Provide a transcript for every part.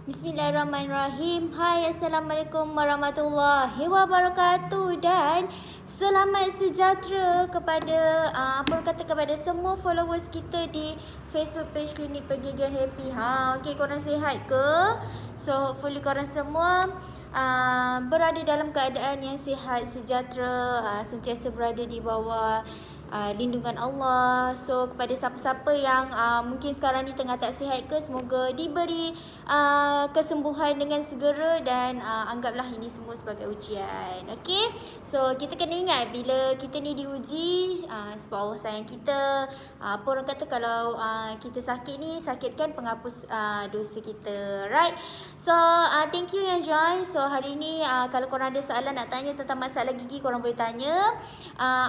Bismillahirrahmanirrahim. Hai, Assalamualaikum warahmatullahi wabarakatuh. Dan selamat sejahtera kepada kepada semua followers kita di Facebook page Klinik Pergigian Happy. Okey, korang sihat ke? So hopefully korang semua berada dalam keadaan yang sihat, sejahtera, sentiasa berada di bawah lindungan Allah. So kepada siapa-siapa yang mungkin sekarang ni tengah tak sihat ke, semoga diberi kesembuhan dengan segera dan anggaplah ini semua sebagai ujian. Okay, so kita kena ingat bila kita ni diuji, sebab Allah sayang kita. Apa orang kata, kalau kita sakit ni, sakit kan penghapus dosa kita, right? So thank you yang join. So hari ni kalau korang ada soalan nak tanya tentang masalah gigi, korang boleh tanya.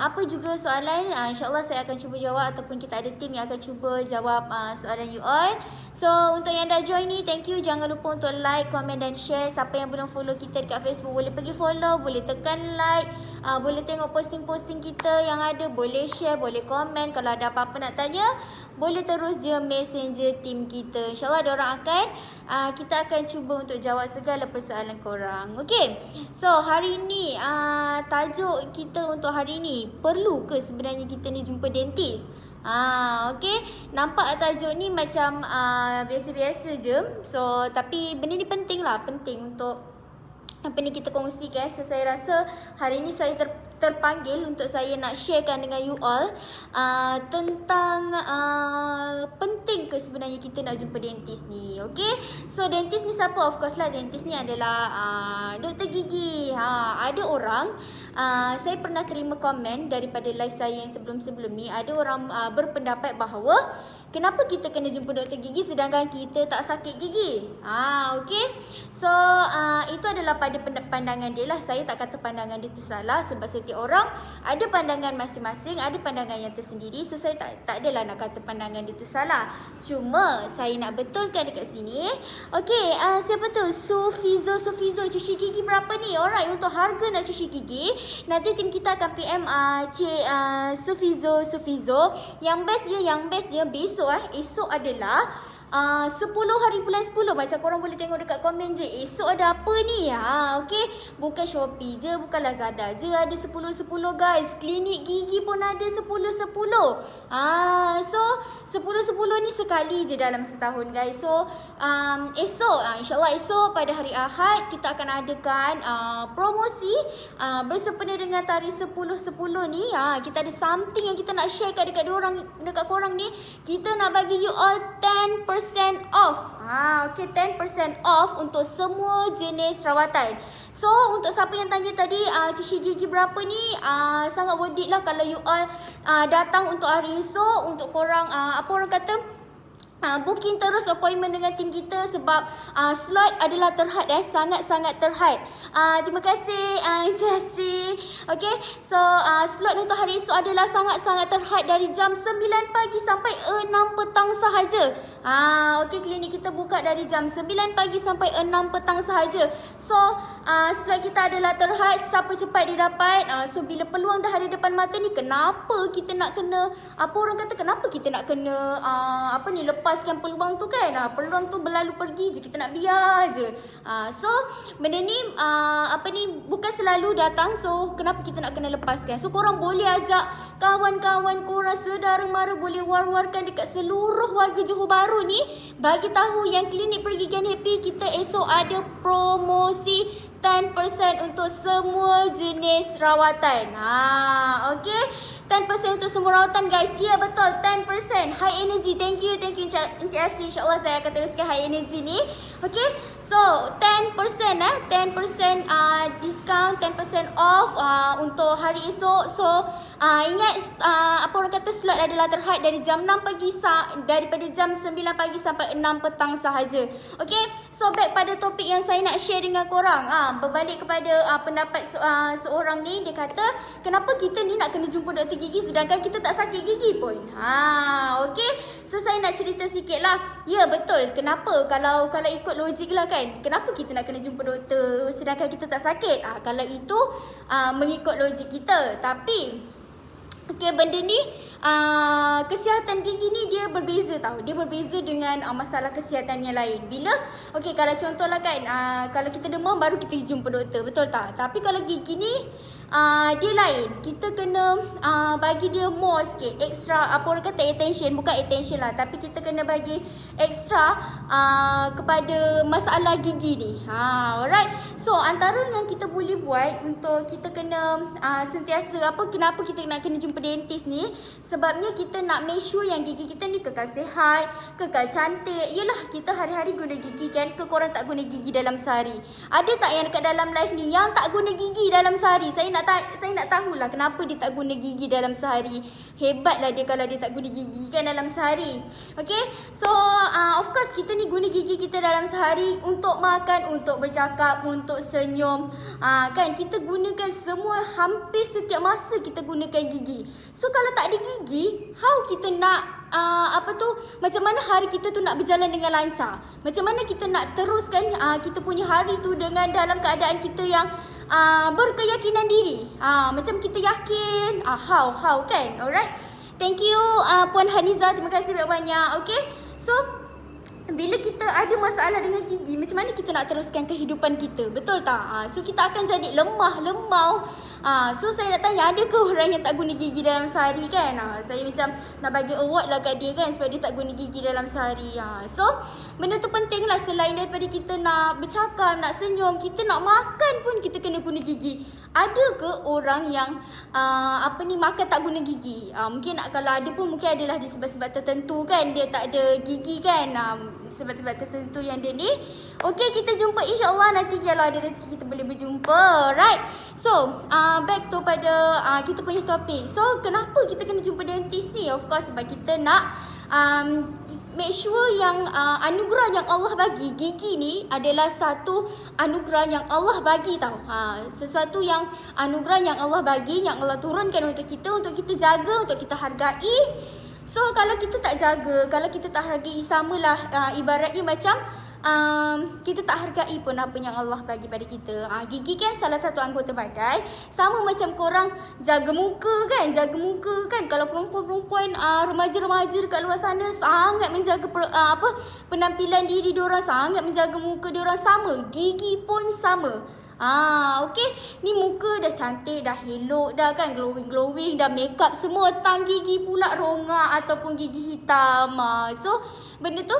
Apa juga soalan, InsyaAllah saya akan cuba jawab, ataupun kita ada tim yang akan cuba jawab soalan you all. So untuk yang dah join ni, thank you. Jangan lupa untuk like, komen dan share. Siapa yang belum follow kita dekat Facebook, boleh pergi follow, boleh tekan like, boleh tengok posting-posting kita yang ada, boleh share, boleh komen. Kalau ada apa-apa nak tanya, boleh terus je messenger tim kita. InsyaAllah diorang akan kita akan cuba untuk jawab segala persoalan korang. Okay, so hari ni tajuk kita untuk hari ni, perlu ke sebenarnya kita ni jumpa dentist? Okay, nampak tajuk ni macam biasa-biasa je. So tapi benda ni penting lah, penting untuk apa ni kita kongsikan. So saya rasa hari ni saya terpanggil untuk saya nak sharekan dengan you all tentang penting ke sebenarnya kita nak jumpa dentist ni. Okay, so dentist ni siapa? Of course lah, dentist ni adalah doktor gigi. Ada orang, saya pernah terima komen daripada live saya yang sebelum-sebelum ni. Ada orang berpendapat bahawa kenapa kita kena jumpa doktor gigi sedangkan kita tak sakit gigi. Okay, so itu adalah pada pandangan dia lah. Saya tak kata pandangan dia tu salah, sebab setiap orang ada pandangan masing-masing, ada pandangan yang tersendiri. So saya tak adalah nak kata pandangan dia tu salah. Cuma saya nak betulkan dekat sini. Okay, siapa tu? Sufizo cuci gigi berapa ni? Alright, untuk harga nak cuci gigi, nanti tim kita akan PM Cik Sufizo. Yang best dia esok adalah 10 hari bulan 10. Macam korang boleh tengok dekat komen je, esok ada apa ni? Okay, bukan Shopee je, bukan Lazada je ada 10-10 guys. Klinik gigi pun ada 10-10. So 10-10 ni sekali je dalam setahun guys. So esok, insyaAllah esok pada hari Ahad kita akan adakan promosi bersempena dengan tarikh 10-10 ni. Kita ada something yang kita nak share dekat korang ni. Kita nak bagi you all 10% off. Okay, 10% off untuk semua jenis rawatan. So untuk siapa yang tanya tadi cuci gigi berapa ni, sangat worth it lah kalau you all datang untuk hari esok. Untuk korang apa orang kata, booking terus appointment dengan tim kita, sebab slot adalah terhad, sangat-sangat terhad. Terima kasih Encik Asri. Okay, so slot untuk hari esok adalah sangat-sangat terhad dari jam 9 pagi sampai 6 petang sahaja. Okay, klinik kita buka dari jam 9 pagi sampai 6 petang sahaja. So slot kita adalah terhad, siapa cepat dia dapat. So bila peluang dah ada depan mata ni, kenapa kita nak kena, apa orang kata, kenapa kita nak kena lepaskan peluang tu kan? Peluang tu berlalu pergi je, kita nak biar je. So benda ni bukan selalu datang. So kenapa kita nak kena lepaskan? So korang boleh ajak kawan-kawan korang, saudara mara, boleh war-warkan dekat seluruh warga Johor Bahru ni, bagi tahu yang Klinik Pergigian Happy kita esok ada promosi 10% untuk semua jenis rawatan. Okay, 10% untuk semua rawatan guys. Ya, betul, 10%. High energy. Thank you Encik Asri. InsyaAllah saya akan teruskan high energy ni. Okay, so 10% 10% discount, 10% off untuk hari esok. So ingat apa orang kata, slot adalah terhad dari jam 6 pagi, daripada jam 9 pagi sampai 6 petang sahaja. Okay, so back pada topik yang saya nak share dengan korang. Berbalik kepada pendapat seorang ni, dia kata kenapa kita ni nak kena jumpa doktor gigi sedangkan kita tak sakit gigi pun. Okay, so saya nak cerita sikit lah. Ya, betul. Kenapa? Kalau ikut logik lah kan, kenapa kita nak kena jumpa doktor sedangkan kita tak sakit? Kalau itu mengikut logik kita. Tapi Okay, benda ni kesihatan gigi ni dia berbeza tau. Dia berbeza dengan masalah kesihatan yang lain. Bila, okay, kalau contohlah kan, kalau kita demam baru kita jumpa doktor, betul tak? Tapi kalau gigi ni dia lain. Kita kena bagi dia more sikit, extra, apa orang kata attention, bukan attention lah, tapi kita kena bagi extra kepada masalah gigi ni. Alright. So antara yang kita boleh buat untuk kita kena sentiasa kenapa kita nak kena jumpa dentist ni, sebabnya kita nak make sure yang gigi kita ni kekal sihat, kekal cantik. Yelah, kita hari-hari guna gigi kan. Ke korang tak guna gigi dalam sehari? Ada tak yang dekat dalam live ni yang tak guna gigi dalam sehari? Saya nak tahulah kenapa dia tak guna gigi dalam sehari. Hebatlah dia kalau dia tak guna gigi kan dalam sehari. Okay, so of course kita ni guna gigi kita dalam sehari untuk makan, untuk bercakap, untuk senyum. Kan kita gunakan semua, hampir setiap masa kita gunakan gigi. So kalau tak ada gigi, how kita nak macam mana hari kita tu nak berjalan dengan lancar? Macam mana kita nak teruskan kita punya hari tu dengan dalam keadaan kita yang berkeyakinan diri? Macam kita yakin, how kan? Alright. Thank you Puan Haniza, terima kasih banyak-banyak. Okay, so bila kita ada masalah dengan gigi, macam mana kita nak teruskan kehidupan kita? Betul tak? So kita akan jadi lemah, lemau. So saya nak tanya, ada ke orang yang tak guna gigi dalam sehari kan? Saya macam nak bagi award lah kat dia kan, sebab dia tak guna gigi dalam sehari. So benda tu penting lah. Selain daripada kita nak bercakap, nak senyum, kita nak makan pun kita kena guna gigi. Ada ke orang yang makan tak guna gigi? Mungkin kalau ada pun mungkin adalah di sebab-sebab tertentu kan, dia tak ada gigi kan. Sebab-sebab tertentu yang dia ni. Okay, kita jumpa insyaAllah nanti kalau ada rezeki kita boleh berjumpa. Right. So back to pada kita punya topik. So kenapa kita kena jumpa dentist ni? Of course sebab kita nak make sure yang anugerah yang Allah bagi, gigi ni adalah satu anugerah yang Allah bagi tau. Sesuatu yang anugerah yang Allah bagi, yang Allah turunkan untuk kita jaga, untuk kita hargai. So kalau kita tak jaga, kalau kita tak hargai, samalah ibaratnya macam kita tak hargai pun apa yang Allah bagi pada kita. Gigi kan salah satu anggota badan. Sama macam korang jaga muka kan. Kalau perempuan-perempuan remaja-remaja dekat luar sana sangat menjaga penampilan diri diorang, sangat menjaga muka diorang. Sama, gigi pun sama. Okay, ni muka dah cantik, dah elok dah kan, glowing, dah makeup semua, tang gigi pula rongak ataupun gigi hitam. So benda tu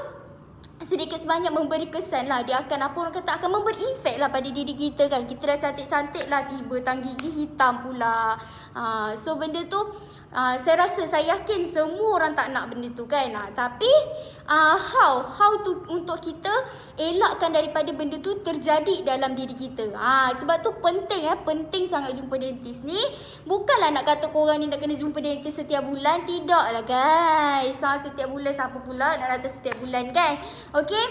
sedikit sebanyak memberi kesan lah. Dia akan akan memberi efek lah pada diri kita kan. Kita dah cantik-cantik lah, tiba tang gigi hitam pula. So benda tu saya yakin semua orang tak nak benda tu kan. Tapi how to untuk kita elakkan daripada benda tu terjadi dalam diri kita. Sebab tu penting sangat jumpa dentist ni. Bukanlah nak kata korang ni nak kena jumpa dentist setiap bulan. Tidak lah guys. Setiap bulan siapa pula nak datang setiap bulan kan. Okay,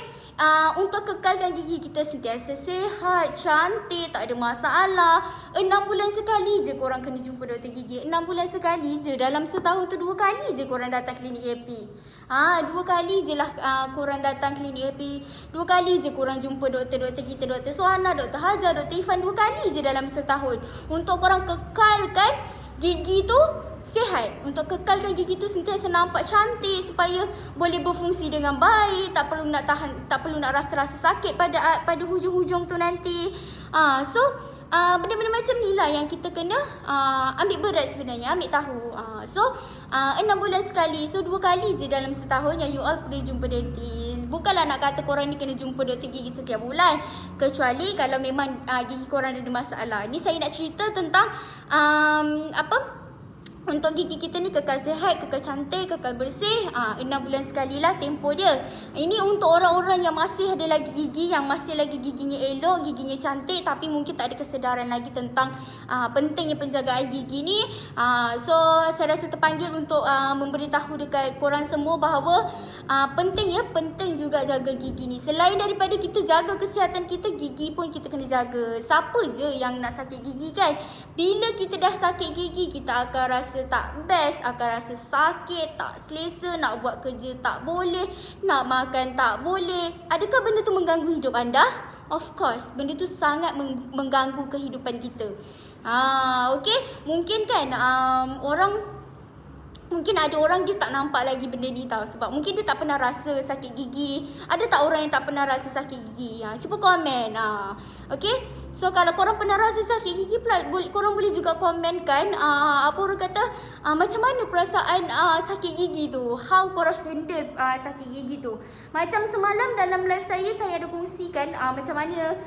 untuk kekalkan gigi kita sentiasa sihat, cantik, tak ada masalah. 6 bulan sekali je korang kena jumpa doktor gigi. 6 bulan sekali je. Dalam setahun tu 2 kali je korang datang klinik happy. 2 kali je lah korang datang klinik happy. 2 kali je korang jumpa doktor-doktor kita, Doktor Suhana, Doktor Hajar, Doktor Ifan. 2 kali je dalam setahun. Untuk korang kekalkan gigi tu sihat, untuk kekalkan gigi tu sentiasa nampak cantik, supaya boleh berfungsi dengan baik, tak perlu nak rasa-rasa sakit pada hujung-hujung tu nanti. So benda-benda macam ni lah yang kita kena ambil berat sebenarnya, ambil tahu. So 6 bulan sekali, so 2 kali je dalam setahun yang you all perlu jumpa dentist. Bukanlah nak kata korang ni kena jumpa doktor gigi setiap bulan, kecuali kalau memang gigi korang ada masalah. Ni saya nak cerita tentang untuk gigi kita ni kekal sihat, kekal cantik, kekal bersih. 6 bulan sekali lah tempoh dia. Ini untuk orang-orang yang masih ada lagi gigi, yang masih lagi giginya elok, giginya cantik, tapi mungkin tak ada kesedaran lagi tentang pentingnya penjagaan gigi ni. So saya rasa terpanggil untuk memberitahu dekat korang semua bahawa penting juga jaga gigi ni. Selain daripada kita jaga kesihatan kita, gigi pun kita kena jaga. Siapa je yang nak sakit gigi kan? Bila kita dah sakit gigi, kita akan rasa tak best, akan rasa sakit, tak selesa, nak buat kerja tak boleh, nak makan tak boleh. Adakah benda tu mengganggu hidup anda? Of course, benda tu sangat mengganggu kehidupan kita. Okay, mungkin kan orang Mungkin ada orang dia tak nampak lagi benda ni tau. Sebab mungkin dia tak pernah rasa sakit gigi. Ada tak orang yang tak pernah rasa sakit gigi? Cuba komen. Okay. So kalau korang pernah rasa sakit gigi pula, korang boleh juga komenkan apa orang kata, macam mana perasaan sakit gigi tu. How korang handle sakit gigi tu. Macam semalam dalam live saya ada kongsikan macam mana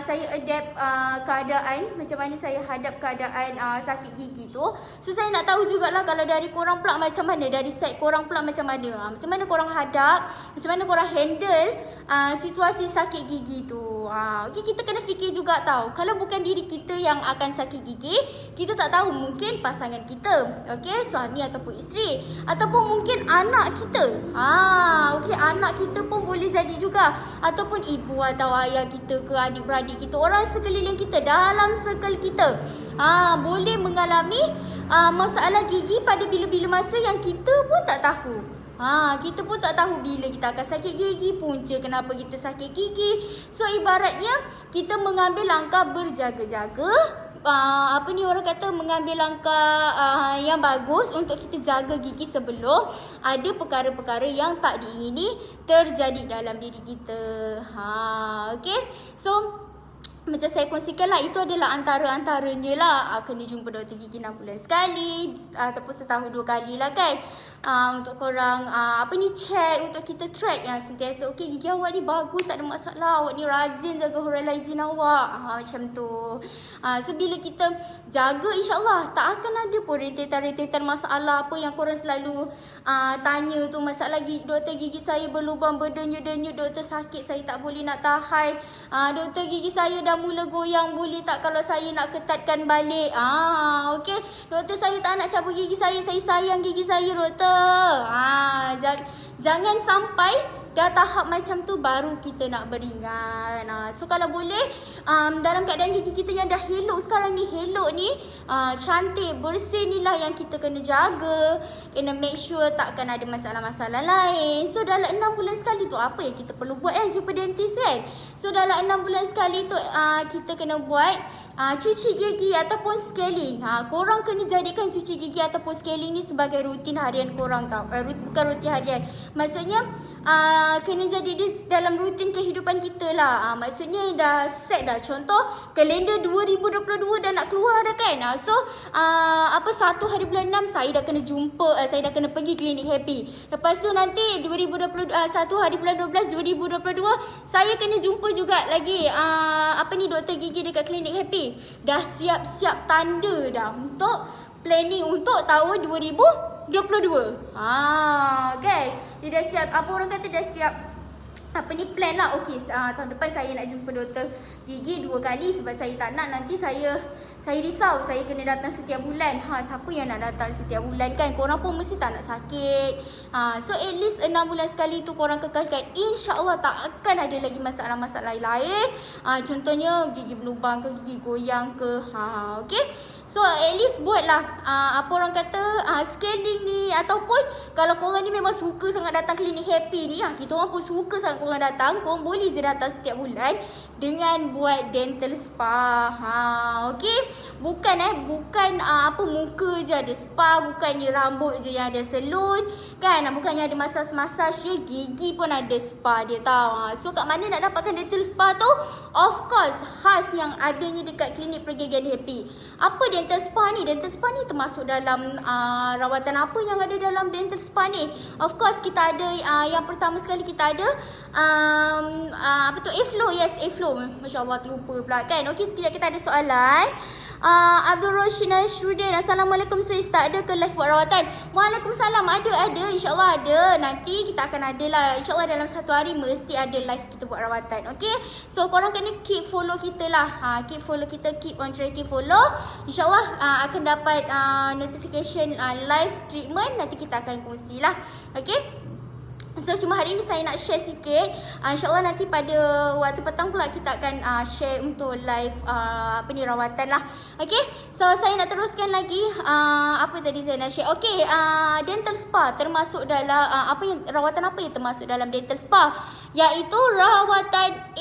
saya adapt keadaan, macam mana saya hadap keadaan sakit gigi tu. So saya nak tahu jugalah kalau dari korang pula macam mana, dari side korang pula macam mana. Macam mana korang hadap, macam mana korang handle situasi sakit gigi tu. Okay, kita kena fikir juga tahu. Kalau bukan diri kita yang akan sakit gigi, kita tak tahu, mungkin pasangan kita, okay, suami ataupun isteri, ataupun mungkin anak kita. Okay, anak kita pun boleh jadi juga, ataupun ibu atau ayah kita ke, adik-beradik kita, orang sekeliling kita, dalam circle kita, boleh mengalami masalah gigi pada bila-bila masa yang kita pun tak tahu. Kita pun tak tahu bila kita akan sakit gigi, punca kenapa kita sakit gigi. So ibaratnya kita mengambil langkah berjaga-jaga, orang kata mengambil langkah yang bagus untuk kita jaga gigi sebelum ada perkara-perkara yang tak diingini terjadi dalam diri kita. Okay. So macam saya kongsikan lah, itu adalah antara-antaranya lah. Kena jumpa doktor gigi 6 bulan sekali, ataupun setahun 2 kali lah kan. Untuk korang check, untuk kita track yang sentiasa, okay, gigi awak ni bagus, tak ada masalah, awak ni rajin jaga oral hygiene awak, macam tu. So bila kita jaga, insyaAllah tak akan ada pun rentetan-rentetan masalah apa yang korang selalu tanya tu. Masalah gigi, doktor gigi saya berlubang, berdenyut-denyut, doktor sakit, saya tak boleh nak tahan, doktor gigi saya dah mula goyang, boleh tak kalau saya nak ketatkan balik? Okay, doktor saya tak nak cabut gigi saya sayang gigi saya, doktor. Jangan sampai dah tahap macam tu baru kita nak beringat. So kalau boleh, dalam keadaan gigi kita yang dah helok sekarang ni, cantik, bersih ni lah yang kita kena jaga. Kena make sure takkan ada masalah-masalah lain. So dalam 6 bulan sekali tu apa yang kita perlu buat kan? Jumpa dentist kan? So dalam 6 bulan sekali tu kita kena buat cuci gigi ataupun scaling. Korang kena jadikan cuci gigi ataupun scaling ni sebagai rutin harian korang tau. Bukan rutin harian, maksudnya kena jadi di dalam rutin kehidupan kita lah. Maksudnya dah set dah. Contoh kalender 2022 dah nak keluar dah kan. So 1 hari bulan 6 saya dah kena jumpa, saya dah kena pergi klinik happy. Lepas tu nanti 1 hari bulan 12 2022 saya kena jumpa juga lagi doktor gigi dekat klinik happy. Dah siap-siap tanda dah untuk planning untuk tahun 2022. Kan? Dia dah siap, orang kata dah siap plan lah. Okey, tahun depan saya nak jumpa doktor gigi 2 kali sebab saya tak nak nanti saya risau saya kena datang setiap bulan. Siapa yang nak datang setiap bulan kan? Korang pun mesti tak nak sakit. So at least 6 bulan sekali tu korang kekalkan. InsyaAllah tak akan ada lagi masalah-masalah lain. Contohnya gigi berlubang ke, gigi goyang ke. Okay. So at least buatlah orang kata scaling ni, ataupun kalau korang ni memang suka sangat datang klinik happy ni, kita orang pun suka sangat korang datang, korang boleh je datang setiap bulan dengan buat dental spa. Okay. Bukan muka je ada spa, bukannya rambut je yang ada salon kan, bukannya ada massage je, gigi pun ada spa dia tau. So kat mana nak dapatkan dental spa tu? Of course khas yang adanya dekat klinik pergigian happy. Apa dental spa ni? Dental spa ni termasuk dalam rawatan apa yang ada dalam dental spa ni? Of course kita ada yang pertama sekali kita ada Aflo. Yes, Aflo. Masya Allah terlupa pula kan. Okey, sekejap kita ada soalan. Abdul Rashid Nasruddin, Assalamualaikum sis, tak ada ke live buat rawatan? Waalaikumsalam, ada, insyaAllah ada. Nanti kita akan ada lah, insyaAllah dalam 1 hari mesti ada live kita buat rawatan. Okay, so korang kena keep follow kita lah. Keep follow kita, keep on tracking follow. InsyaAllah akan dapat notification live treatment. Nanti kita akan kongsi lah. Okay. So cuma hari ni saya nak share sikit. InsyaAllah nanti pada waktu petang pula kita akan share untuk live rawatan lah. Okay. So saya nak teruskan lagi. Apa tadi saya nak share? Okay. Dental spa termasuk dalam rawatan apa yang termasuk dalam dental spa? Iaitu rawatan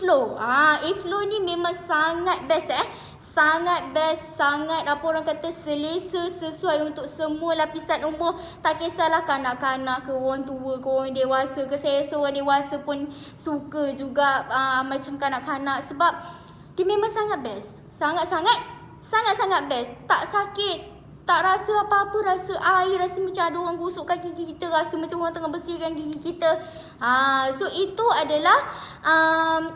A-Flow. A-Flow ni memang sangat best sangat best, sangat apa orang kata selesa, sesuai untuk semua lapisan umur. Tak kisahlah kanak-kanak ke, orang tua ke, orang dewasa ke. Saya rasa orang dewasa pun suka juga macam kanak-kanak, sebab dia memang sangat best. Sangat-sangat best. Tak sakit, tak rasa apa-apa, rasa air, rasa macam ada orang gosokkan gigi kita, rasa macam orang tengah bersihkan gigi kita. So itu adalah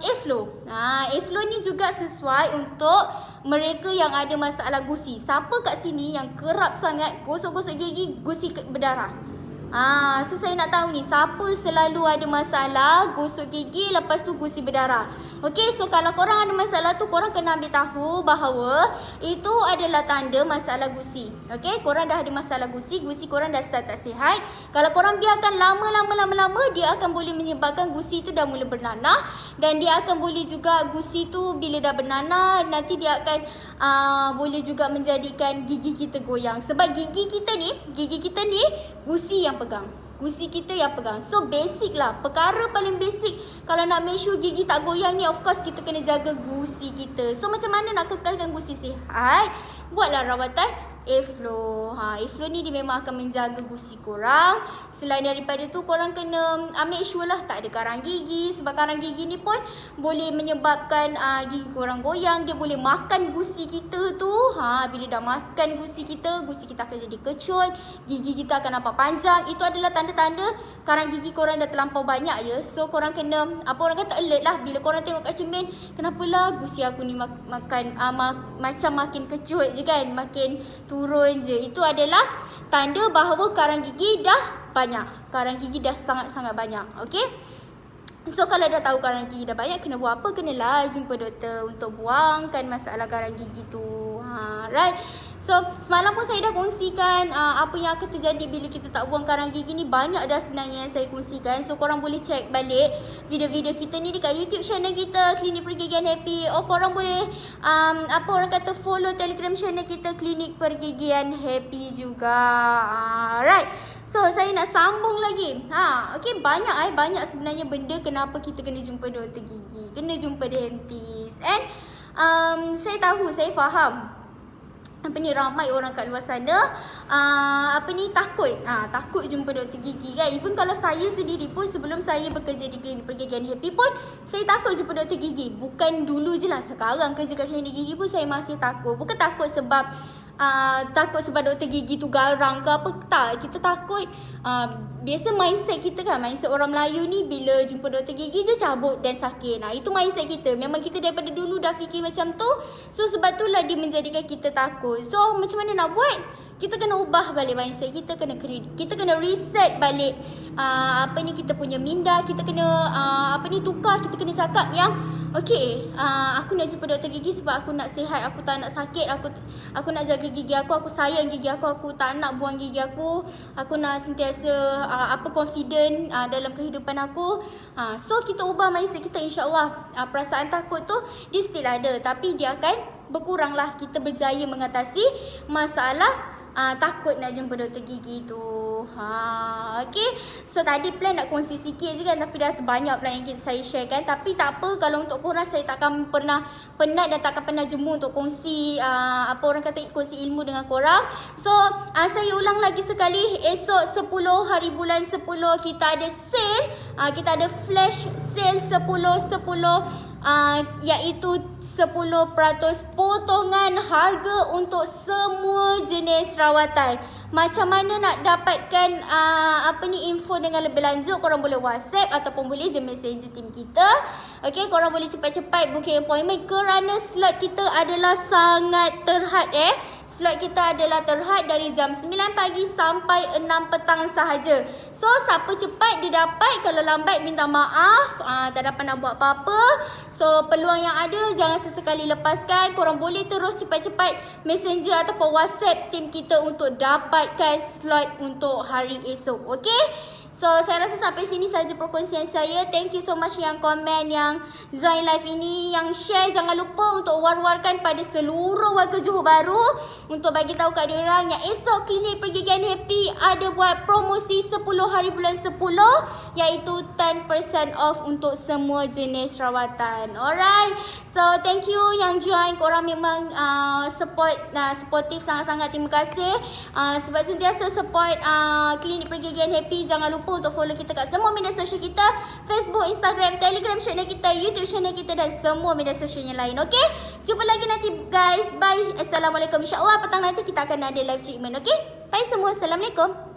A-Flow. A-Flow ni juga sesuai untuk mereka yang ada masalah gusi. Siapa kat sini yang kerap sangat gosok-gosok gigi, gusi berdarah? So saya nak tahu ni, siapa selalu ada masalah gosok gigi lepas tu gusi berdarah? Okey, so kalau korang ada masalah tu, korang kena ambil tahu bahawa itu adalah tanda masalah gusi. Okey, korang dah ada masalah gusi korang dah start tak sihat. Kalau korang biarkan lama, dia akan boleh menyebabkan gusi tu dah mula bernanah, dan dia akan boleh juga gusi tu bila dah bernanah, nanti dia akan boleh juga menjadikan gigi kita goyang. Sebab gigi kita ni gusi yang pegang. Gusi kita yang pegang. So basic lah. Perkara paling basic kalau nak make sure gigi tak goyang ni, of course kita kena jaga gusi kita. So macam mana nak kekalkan gusi sihat? Buatlah rawatan A-Flow. A-Flow ni dia memang akan menjaga gusi korang. Selain daripada tu, korang kena make sure lah tak ada karang gigi. Sebab karang gigi ni pun boleh menyebabkan gigi korang goyang. Dia boleh makan gusi kita tu. Bila dah makan gusi kita akan jadi kecut, gigi kita akan nampak panjang. Itu adalah tanda-tanda karang gigi korang dah terlampau banyak ya. So korang kena, apa orang kata, alert lah. Bila korang tengok kat cermin, kenapalah gusi aku ni makan macam makin kecut je kan, makin turun je. Itu adalah tanda bahawa karang gigi dah banyak. Karang gigi dah sangat-sangat banyak. Okey. So kalau dah tahu karang gigi dah banyak, kena buat apa? Kenalah jumpa doktor untuk buangkan masalah karang gigi tu. Right. So semalam pun saya dah kongsikan apa yang akan terjadi bila kita tak buang karang gigi ni. Banyak dah sebenarnya yang saya kongsikan. So korang boleh check balik video-video kita ni dekat YouTube channel kita, Klinik Pergigian Happy. Korang boleh apa orang kata, follow Telegram channel kita, Klinik Pergigian Happy juga. Right. So saya nak sambung lagi. Okay, banyak sebenarnya benda kenapa kita kena jumpa doktor gigi, kena jumpa dentist. And saya faham ramai orang kat luar sana takut jumpa doktor gigi kan. Even kalau saya sendiri pun, sebelum saya bekerja di Klinik Pergigian Happy pun, saya takut jumpa doktor gigi. Bukan dulu je lah, sekarang kerja kat klinik gigi pun saya masih takut. Bukan takut sebab doktor gigi tu garang ke apa, tak. Kita takut biasa mindset kita kan, mindset orang Melayu ni, bila jumpa doktor gigi je cabut dan sakit. Itu mindset kita. Memang kita daripada dulu dah fikir macam tu. So sebab tu lah dia menjadikan kita takut. So macam mana nak buat? Kita kena ubah balik mindset. Kita kena reset balik kita punya minda. Kita kena tukar. Kita kena cakap yang okay, aku nak jumpa doktor gigi sebab aku nak sihat, aku tak nak sakit, aku nak jaga gigi aku sayang gigi aku tak nak buang gigi aku nak sentiasa confident dalam kehidupan aku. So kita ubah mindset kita, insyaAllah perasaan takut tu dia still ada, tapi dia akan berkurang lah. Kita berjaya mengatasi masalah takut nak jumpa doktor gigi tu. Okay. So tadi plan nak kongsi sikit je kan, tapi dah banyak pula yang saya share kan. Tapi tak apa, kalau untuk korang saya takkan pernah penat dan takkan pernah jemu untuk kongsi kongsi ilmu dengan korang. So saya ulang lagi sekali, esok 10 hari bulan 10 kita ada sale, kita ada flash sale 10-10, iaitu 10% potongan harga untuk semua jenis rawatan. Macam mana nak dapatkan info dengan lebih lanjut, korang boleh WhatsApp ataupun boleh je messenger team kita. Okay, korang boleh cepat-cepat booking appointment kerana slot kita adalah sangat terhad. Slot kita adalah terhad dari jam 9 pagi sampai 6 petang sahaja. So siapa cepat dia dapat, kalau lambat minta maaf, tak dapat nak buat apa-apa. So peluang yang ada jangan sesekali lepaskan. Korang boleh terus cepat-cepat messenger ataupun WhatsApp team kita untuk dapatkan slot untuk hari esok. Okay? So saya rasa sampai sini saja perkongsian saya. Thank you so much yang komen, yang join live ini, yang share. Jangan lupa untuk war-warkan pada seluruh warga Johor Bahru untuk bagi tahu kat diorang yang esok Klinik Pergigian Happy ada buat promosi 10 hari bulan 10, iaitu 10% off untuk semua jenis rawatan. Alright. So thank you yang join. Korang memang supportive sangat-sangat. Terima kasih sebab sentiasa support Klinik Pergigian Happy. Jangan lupa untuk follow kita kat semua media sosial kita, Facebook, Instagram, Telegram channel kita, YouTube channel kita dan semua media sosial yang lain. Okay? Jumpa lagi nanti guys. Bye. Assalamualaikum. InsyaAllah petang nanti kita akan ada live treatment. Okay? Bye semua. Assalamualaikum.